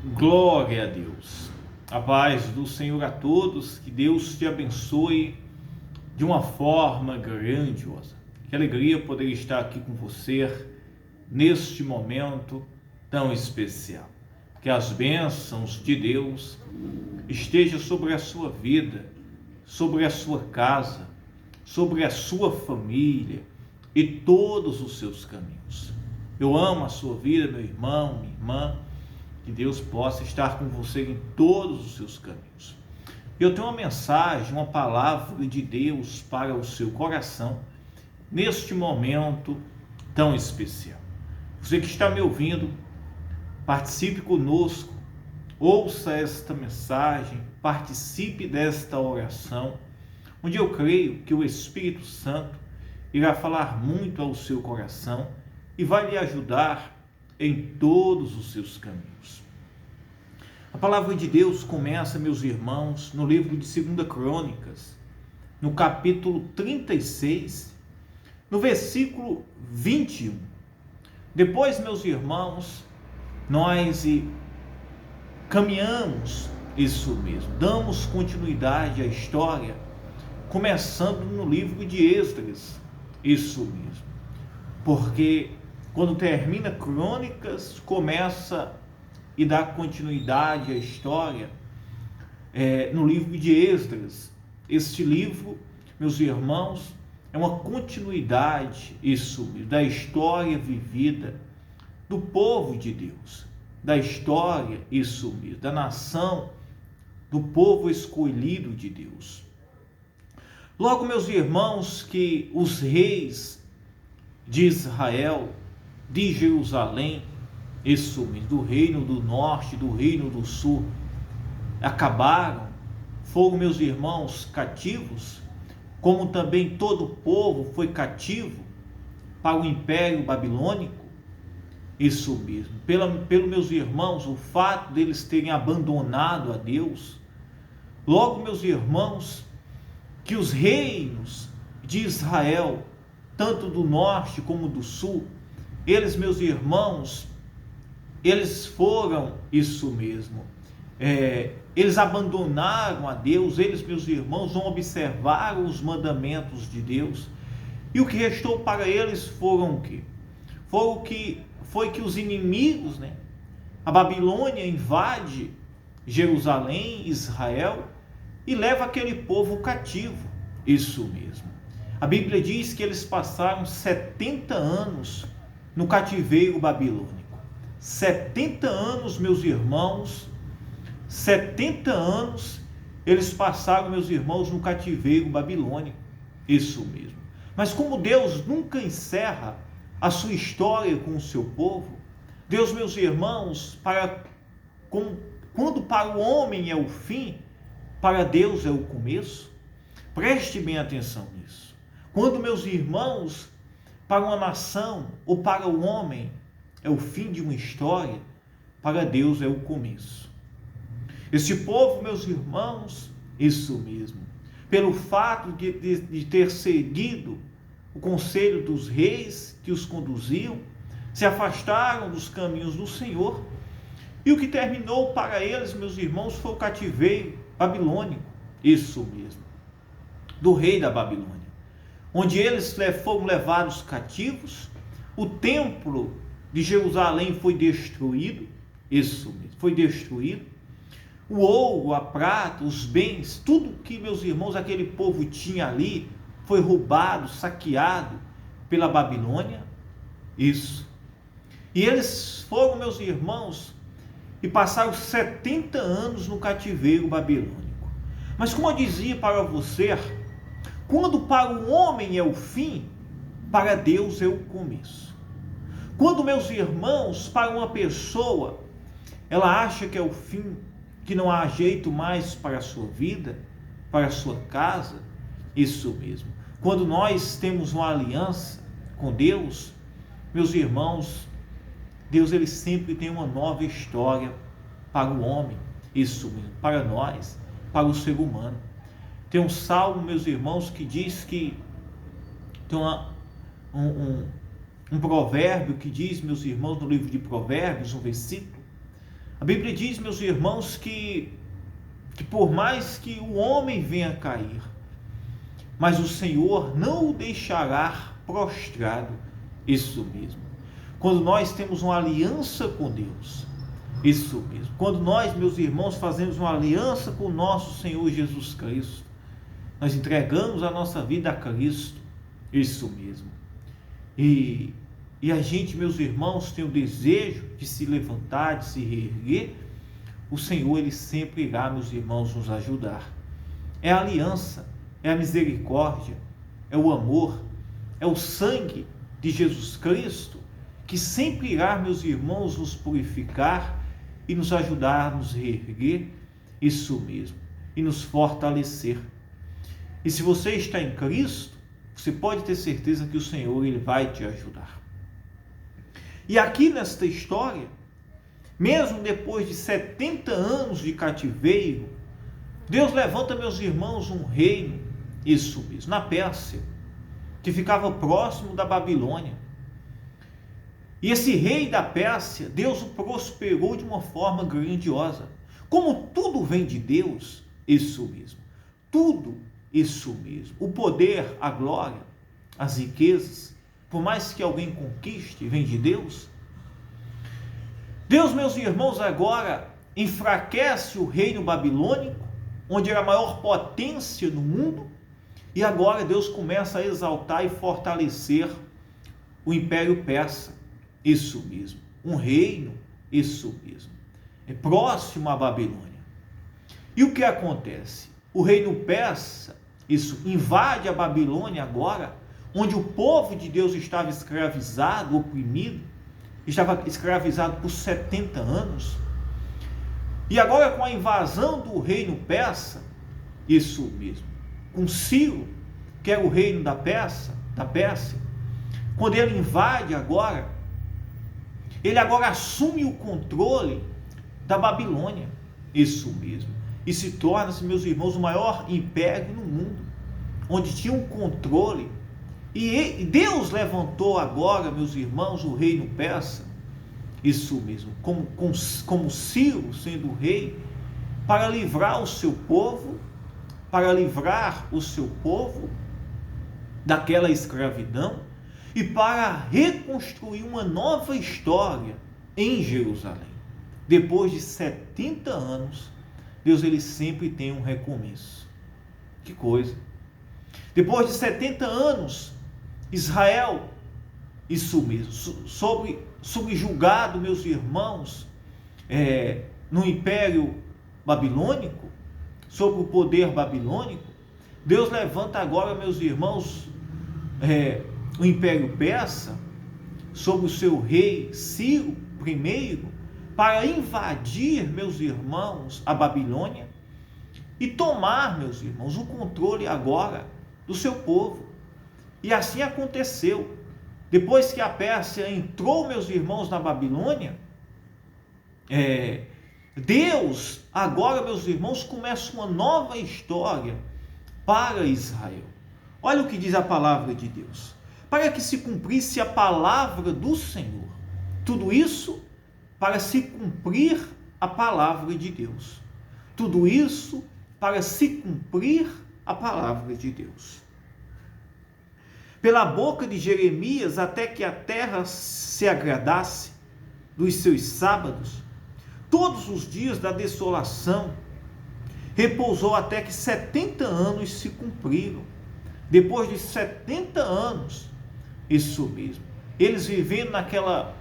Glória a Deus. A paz do Senhor a todos, que Deus te abençoe de uma forma grandiosa. Que alegria poder estar aqui com você neste momento tão especial. Que as bênçãos de Deus estejam sobre a sua vida, sobre a sua casa, sobre a sua família e todos os seus caminhos. Eu amo a sua vida, meu irmão, minha irmã. Que Deus possa estar com você em todos os seus caminhos. Eu tenho uma mensagem, uma palavra de Deus para o seu coração neste momento tão especial. Você que está me ouvindo, participe conosco, ouça esta mensagem, participe desta oração, onde eu creio que o Espírito Santo irá falar muito ao seu coração e vai lhe ajudar em todos os seus caminhos. A palavra de Deus começa, meus irmãos, no livro de 2 Crônicas, no capítulo 36, no versículo 21. Depois, meus irmãos, nós caminhamos isso mesmo, damos continuidade à história, começando no livro de Esdras, isso mesmo, porque quando termina Crônicas, começa e dá continuidade à história no livro de Esdras. Este livro, meus irmãos, é uma continuidade, isso, da história vivida do povo de Deus, da história, isso mesmo, da nação, do povo escolhido de Deus. Logo, meus irmãos, que os reis de Israel, de Jerusalém, isso mesmo, do reino do norte, do reino do sul, acabaram, foram, meus irmãos, cativos, como também todo o povo foi cativo para o Império Babilônico, isso mesmo, pelo meus irmãos, o fato deles terem abandonado a Deus. Logo, meus irmãos, que os reinos de Israel, tanto do norte como do sul, eles, meus irmãos, eles foram isso mesmo, eles abandonaram a Deus, eles, meus irmãos, não observaram os mandamentos de Deus, e o que restou para eles foram o quê? Foi que os inimigos, a Babilônia invade Jerusalém, Israel, e leva aquele povo cativo, isso mesmo. A Bíblia diz que eles passaram 70 anos no cativeiro babilônico. 70 anos, meus irmãos, 70 anos eles passaram, meus irmãos, no cativeiro babilônico, isso mesmo. Mas como Deus nunca encerra a sua história com o seu povo, Deus, meus irmãos, quando para o homem é o fim, para Deus é o começo. Preste bem atenção nisso. Quando, meus irmãos, para uma nação ou para o homem é o fim de uma história, para Deus é o começo. Esse povo, meus irmãos, isso mesmo, pelo fato de ter seguido o conselho dos reis que os conduziam, se afastaram dos caminhos do Senhor, e o que terminou para eles, meus irmãos, foi o cativeiro babilônico, isso mesmo, do rei da Babilônia, onde eles foram levados cativos. O templo de Jerusalém foi destruído, isso mesmo, foi destruído. O ouro, a prata, os bens, tudo que, meus irmãos, aquele povo tinha ali, foi roubado, saqueado pela Babilônia, isso. E eles foram, meus irmãos, e passaram 70 anos no cativeiro babilônico. Mas como eu dizia para você, quando para o homem é o fim, para Deus é o começo. Quando, meus irmãos, para uma pessoa, ela acha que é o fim, que não há jeito mais para a sua vida, para a sua casa, isso mesmo. Quando nós temos uma aliança com Deus, meus irmãos, Deus ele sempre tem uma nova história para o homem, isso mesmo, para nós, para o ser humano. Tem um salmo, meus irmãos, que diz que tem um provérbio que diz, meus irmãos, no livro de Provérbios, um versículo, A Bíblia diz, meus irmãos, que por mais que o homem venha cair, mas o Senhor não o deixará prostrado. Isso mesmo. Quando nós temos uma aliança com Deus, isso mesmo. Quando nós, meus irmãos, fazemos uma aliança com o nosso Senhor Jesus Cristo, nós entregamos a nossa vida a Cristo, isso mesmo. E a gente, meus irmãos, tem o desejo de se levantar, de se reerguer, o Senhor, Ele sempre irá, meus irmãos, nos ajudar. É a aliança, é a misericórdia, é o amor, é o sangue de Jesus Cristo, que sempre irá, meus irmãos, nos purificar e nos ajudar a nos reerguer, isso mesmo, e nos fortalecer. E se você está em Cristo, você pode ter certeza que o Senhor, Ele vai te ajudar. E aqui nesta história, mesmo depois de 70 anos de cativeiro, Deus levanta, meus irmãos, um reino, isso mesmo, na Pérsia, que ficava próximo da Babilônia. E esse rei da Pérsia, Deus o prosperou de uma forma grandiosa. Como tudo vem de Deus, isso mesmo, tudo isso mesmo, o poder, a glória, as riquezas, por mais que alguém conquiste, vem de Deus. Deus, meus irmãos, agora enfraquece o reino babilônico, onde era a maior potência no mundo, e agora Deus começa a exaltar e fortalecer o Império Persa, isso mesmo, um reino, isso mesmo, é próximo à Babilônia. E o que acontece? O reino persa, isso, invade a Babilônia agora, onde o povo de Deus estava escravizado, oprimido, estava escravizado por 70 anos. E agora, com a invasão do reino persa, isso mesmo, com Ciro, que era o reino da Pérsia, quando ele invade agora, ele agora assume o controle da Babilônia, isso mesmo, e se torna-se, meus irmãos, o maior império no mundo, onde tinha um controle. E Deus levantou agora, meus irmãos, o reino persa, isso mesmo, como Ciro sendo rei, para livrar o seu povo, daquela escravidão e para reconstruir uma nova história em Jerusalém. Depois de 70 anos, Deus, ele sempre tem um recomeço. Que coisa! Depois de 70 anos, Israel, isso mesmo, subjugado, meus irmãos, no Império Babilônico, sob o poder babilônico, Deus levanta agora, meus irmãos, o Império Persa, sob o seu rei Ciro I, para invadir, meus irmãos, a Babilônia e tomar, meus irmãos, o controle agora do seu povo. E assim aconteceu. Depois que a Pérsia entrou, meus irmãos, na Babilônia, Deus, agora, meus irmãos, começa uma nova história para Israel. Olha o que diz a palavra de Deus. Para que se cumprisse a palavra do Senhor. Tudo isso para se cumprir a palavra de Deus. Tudo isso para se cumprir a palavra de Deus. Pela boca de Jeremias, até que a terra se agradasse dos seus sábados, todos os dias da desolação, repousou até que 70 anos se cumpriram. Depois de 70 anos, isso mesmo, eles vivendo naquela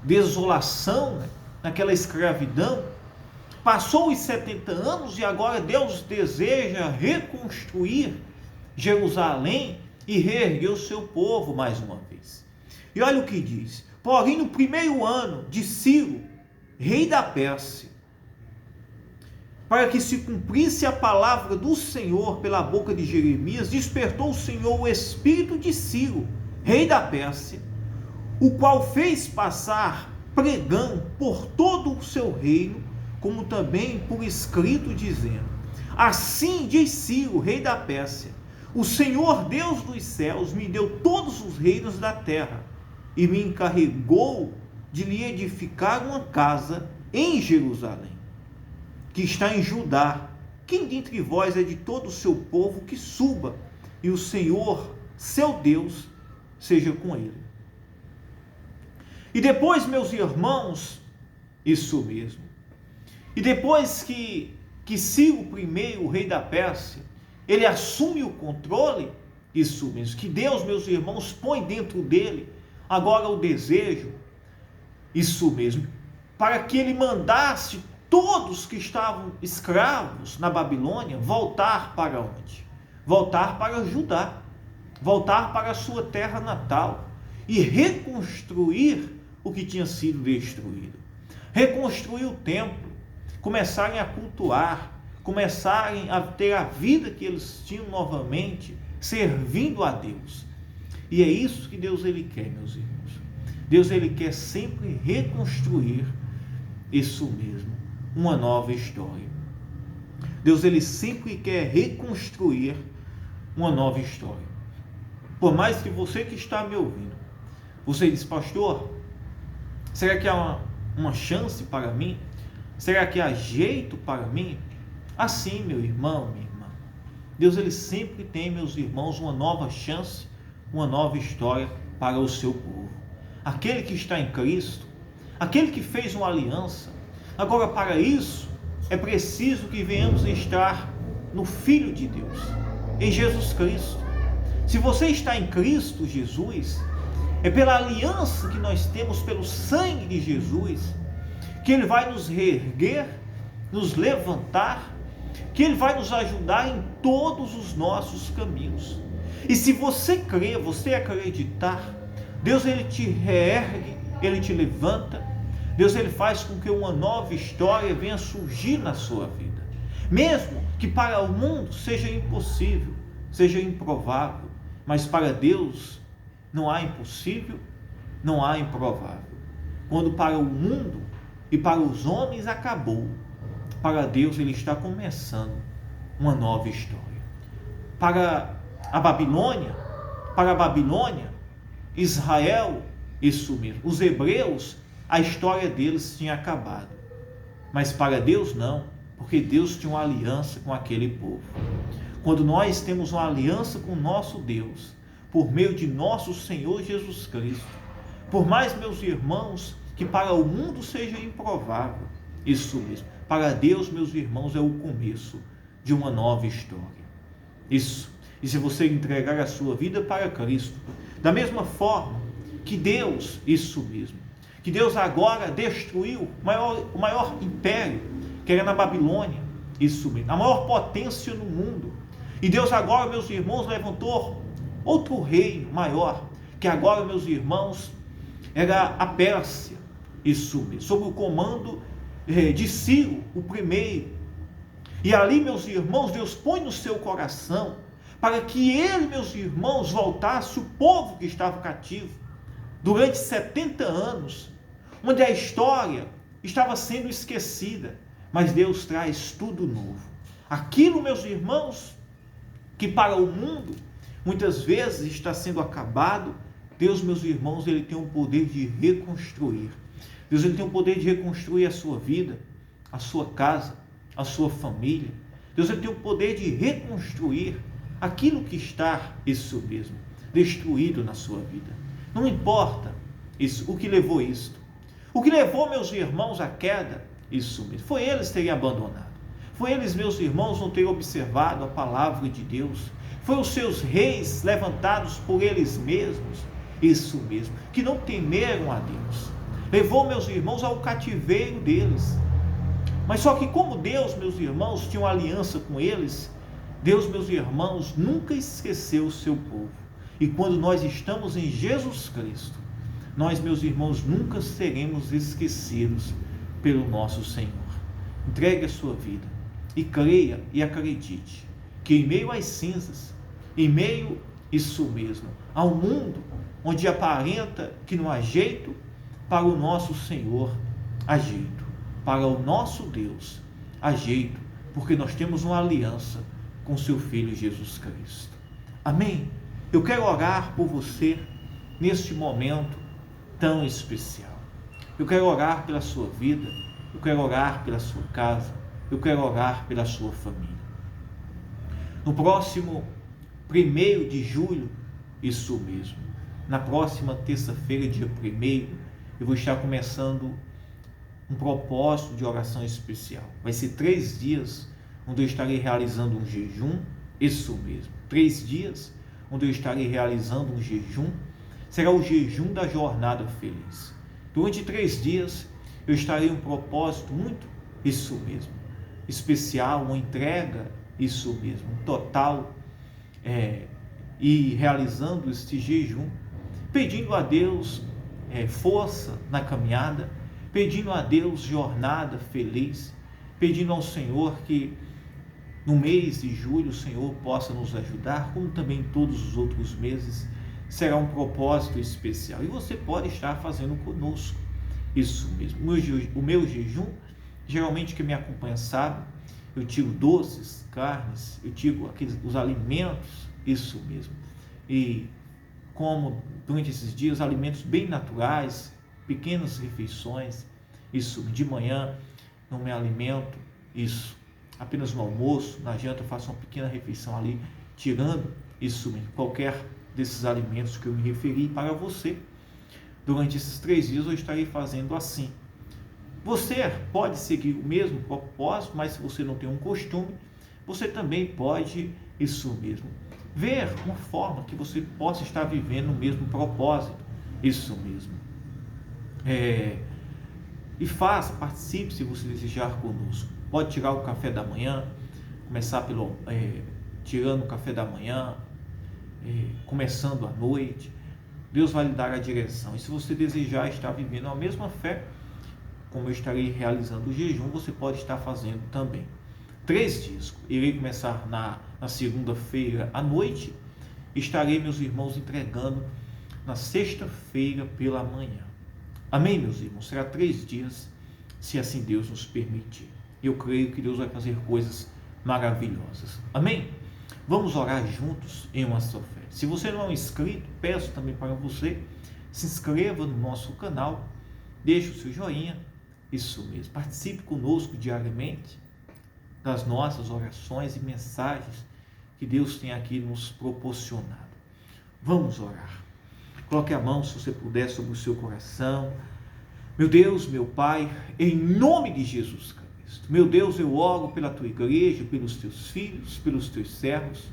desolação, naquela escravidão, passou os 70 anos e agora Deus deseja reconstruir Jerusalém e reerguer o seu povo mais uma vez. E olha o que diz: porém, no primeiro ano de Ciro, rei da Pérsia, para que se cumprisse a palavra do Senhor pela boca de Jeremias, despertou o Senhor o espírito de Ciro, rei da Pérsia, o qual fez passar pregão por todo o seu reino, como também por escrito, dizendo: assim diz Ciro, rei da Pérsia: o Senhor Deus dos céus me deu todos os reinos da terra e me encarregou de lhe edificar uma casa em Jerusalém, que está em Judá. Quem dentre vós é de todo o seu povo, que suba, e o Senhor, seu Deus, seja com ele. E depois, meus irmãos, isso mesmo. E depois que Ciro I, o rei da Pérsia, ele assume o controle, isso mesmo, que Deus, meus irmãos, põe dentro dele agora o desejo, isso mesmo, para que ele mandasse todos que estavam escravos na Babilônia voltar para onde? Voltar para Judá, voltar para a sua terra natal e reconstruir o que tinha sido destruído. Reconstruir o templo, começarem a cultuar, começarem a ter a vida que eles tinham novamente, servindo a Deus. E é isso que Deus ele quer, meus irmãos. Deus ele quer sempre reconstruir isso mesmo, uma nova história. Deus ele sempre quer reconstruir uma nova história. Por mais que você que está me ouvindo, você diz, pastor, será que há uma chance para mim? Será que há jeito para mim? Assim, meu irmão, minha irmã, Deus ele sempre tem, meus irmãos, uma nova chance, uma nova história para o seu povo. Aquele que está em Cristo, aquele que fez uma aliança. Agora, para isso, é preciso que venhamos estar no Filho de Deus, em Jesus Cristo. Se você está em Cristo Jesus, é pela aliança que nós temos, pelo sangue de Jesus, que Ele vai nos reerguer, nos levantar, que Ele vai nos ajudar em todos os nossos caminhos. E se você crer, você acreditar, Deus ele te reergue, Ele te levanta, Deus ele faz com que uma nova história venha surgir na sua vida. Mesmo que para o mundo seja impossível, seja improvável, mas para Deus não há impossível, não há improvável. Quando para o mundo e para os homens acabou, para Deus ele está começando uma nova história. Para a Babilônia, Israel, isso mesmo, os hebreus, a história deles tinha acabado. Mas para Deus não, porque Deus tinha uma aliança com aquele povo. Quando nós temos uma aliança com o nosso Deus, por meio de nosso Senhor Jesus Cristo, por mais, meus irmãos, que para o mundo seja improvável, isso mesmo, para Deus, meus irmãos, é o começo de uma nova história. Isso. E se você entregar a sua vida para Cristo, da mesma forma que Deus, isso mesmo, que Deus agora destruiu o maior império, que era na Babilônia, isso mesmo, a maior potência no mundo. E Deus agora, meus irmãos, levantou outro reino maior, que agora, meus irmãos, era a Pérsia, isso mesmo, sob o comando de Ciro, o primeiro. E ali, meus irmãos, Deus põe no seu coração para que ele, meus irmãos, voltasse o povo que estava cativo durante 70 anos, onde a história estava sendo esquecida, mas Deus traz tudo novo. Aquilo, meus irmãos, que para o mundo muitas vezes está sendo acabado, Deus, meus irmãos, ele tem o poder de reconstruir. Deus ele tem o poder de reconstruir a sua vida, a sua casa, a sua família. Deus ele tem o poder de reconstruir aquilo que está, isso mesmo, destruído na sua vida. Não importa isso, o que levou isto. O que levou, meus irmãos, à queda, isso mesmo, foi eles terem abandonado. Foi eles, meus irmãos, não terem observado a palavra de Deus. Foi os seus reis levantados por eles mesmos, isso mesmo, que não temeram a Deus. Levou, meus irmãos, ao cativeiro deles. Mas só que como Deus, meus irmãos, tinha uma aliança com eles, Deus, meus irmãos, nunca esqueceu o seu povo. E quando nós estamos em Jesus Cristo, nós, meus irmãos, nunca seremos esquecidos pelo nosso Senhor. Entregue a sua vida e creia e acredite que em meio às cinzas, em meio, isso mesmo, ao mundo onde aparenta que não há jeito, para o nosso Senhor há jeito, para o nosso Deus há jeito, porque nós temos uma aliança com seu Filho Jesus Cristo. Amém? Eu quero orar por você neste momento tão especial. Eu quero orar pela sua vida eu quero orar pela sua casa, eu quero orar pela sua família. No próximo 1º de julho, isso mesmo, na próxima terça-feira, dia 1º, eu vou estar começando um propósito de oração especial. Vai ser 3 dias onde eu estarei realizando um jejum, isso mesmo, 3 dias onde eu estarei realizando um jejum. Será o jejum da jornada feliz. Durante 3 dias eu estarei em um propósito muito, isso mesmo, especial, uma entrega, isso mesmo, total, e realizando este jejum, pedindo a Deus força na caminhada, pedindo a Deus jornada feliz, pedindo ao Senhor que no mês de julho o Senhor possa nos ajudar, como também todos os outros meses. Será um propósito especial e você pode estar fazendo conosco, isso mesmo. O meu jejum, geralmente quem me acompanha sabe, eu tiro doces, carnes, eu tiro os alimentos, isso mesmo, e como durante esses dias alimentos bem naturais, pequenas refeições, isso, de manhã não me alimento, isso, apenas no almoço, na janta eu faço uma pequena refeição ali, tirando isso mesmo, qualquer desses alimentos que eu me referi para você. Durante esses 3 dias eu estarei fazendo assim. Você pode seguir o mesmo propósito, mas se você não tem um costume, você também pode, isso mesmo, ver uma forma que você possa estar vivendo o mesmo propósito, isso mesmo. E faça, participe se você desejar conosco. Pode tirar o café da manhã, começar tirando o café da manhã, começando à noite. Deus vai lhe dar a direção. E se você desejar estar vivendo a mesma fé, como eu estarei realizando o jejum, você pode estar fazendo também. 3 dias. Irei começar na segunda-feira à noite. Estarei, meus irmãos, entregando na sexta-feira pela manhã. Amém, meus irmãos? Será 3 dias, se assim Deus nos permitir. Eu creio que Deus vai fazer coisas maravilhosas. Amém? Vamos orar juntos em uma só fé. Se você não é inscrito, peço também para você, se inscreva no nosso canal, deixe o seu joinha, isso mesmo, participe conosco diariamente das nossas orações e mensagens que Deus tem aqui nos proporcionado. Vamos orar. Coloque a mão, se você puder, sobre o seu coração. Meu Deus, meu Pai, em nome de Jesus Cristo, meu Deus, eu oro pela tua igreja, pelos teus filhos, pelos teus servos.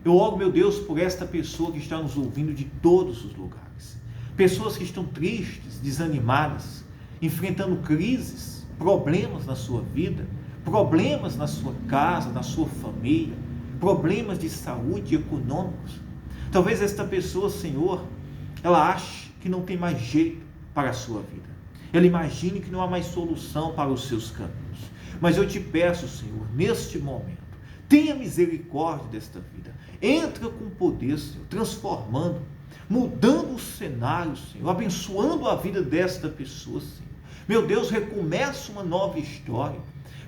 Eu oro, meu Deus, por esta pessoa que está nos ouvindo de todos os lugares. Pessoas que estão tristes, desanimadas, enfrentando crises, problemas na sua vida, problemas na sua casa, na sua família, problemas de saúde econômicos. Talvez esta pessoa, Senhor, ela ache que não tem mais jeito para a sua vida. Ela imagine que não há mais solução para os seus caminhos. Mas eu te peço, Senhor, neste momento, tenha misericórdia desta vida. Entra com poder, Senhor, transformando, mudando o cenário, Senhor, abençoando a vida desta pessoa, Senhor. Meu Deus, recomeça uma nova história.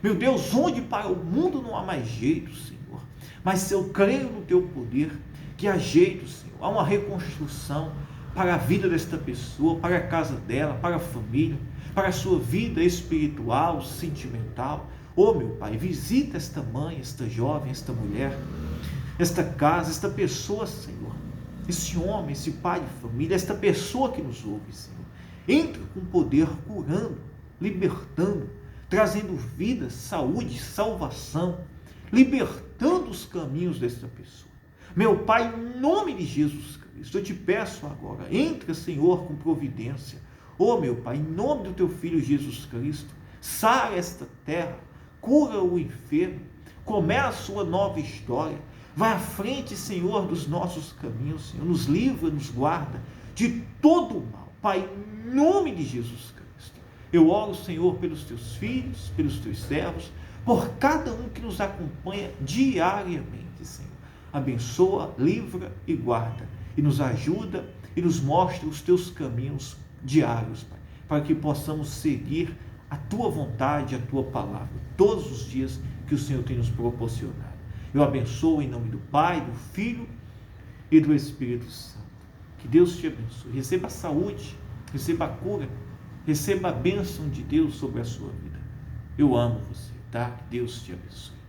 Meu Deus, onde para o mundo não há mais jeito, Senhor. Mas se eu creio no teu poder, que há jeito, Senhor. Há uma reconstrução para a vida desta pessoa, para a casa dela, para a família, para a sua vida espiritual, sentimental. Oh, meu Pai, visita esta mãe, esta jovem, esta mulher, esta casa, esta pessoa, Senhor. Esse homem, esse pai de família, esta pessoa que nos ouve, Senhor. Entra com poder, curando, libertando, trazendo vida, saúde, salvação, libertando os caminhos desta pessoa. Meu Pai, em nome de Jesus Cristo, eu te peço agora, entra, Senhor, com providência. Oh, meu Pai, em nome do teu Filho Jesus Cristo, sara esta terra, cura o enfermo, começa uma nova história. Vai à frente, Senhor, dos nossos caminhos, Senhor, nos livra, nos guarda de todo o mal. Pai, em nome de Jesus Cristo, eu oro, Senhor, pelos teus filhos, pelos teus servos, por cada um que nos acompanha diariamente, Senhor. Abençoa, livra e guarda, e nos ajuda e nos mostra os teus caminhos diários, Pai, para que possamos seguir a tua vontade, a tua palavra, todos os dias que o Senhor tem nos proporcionado. Eu abençoo em nome do Pai, do Filho e do Espírito Santo. Que Deus te abençoe. Receba a saúde, receba a cura, receba a bênção de Deus sobre a sua vida. Eu amo você, tá? Que Deus te abençoe.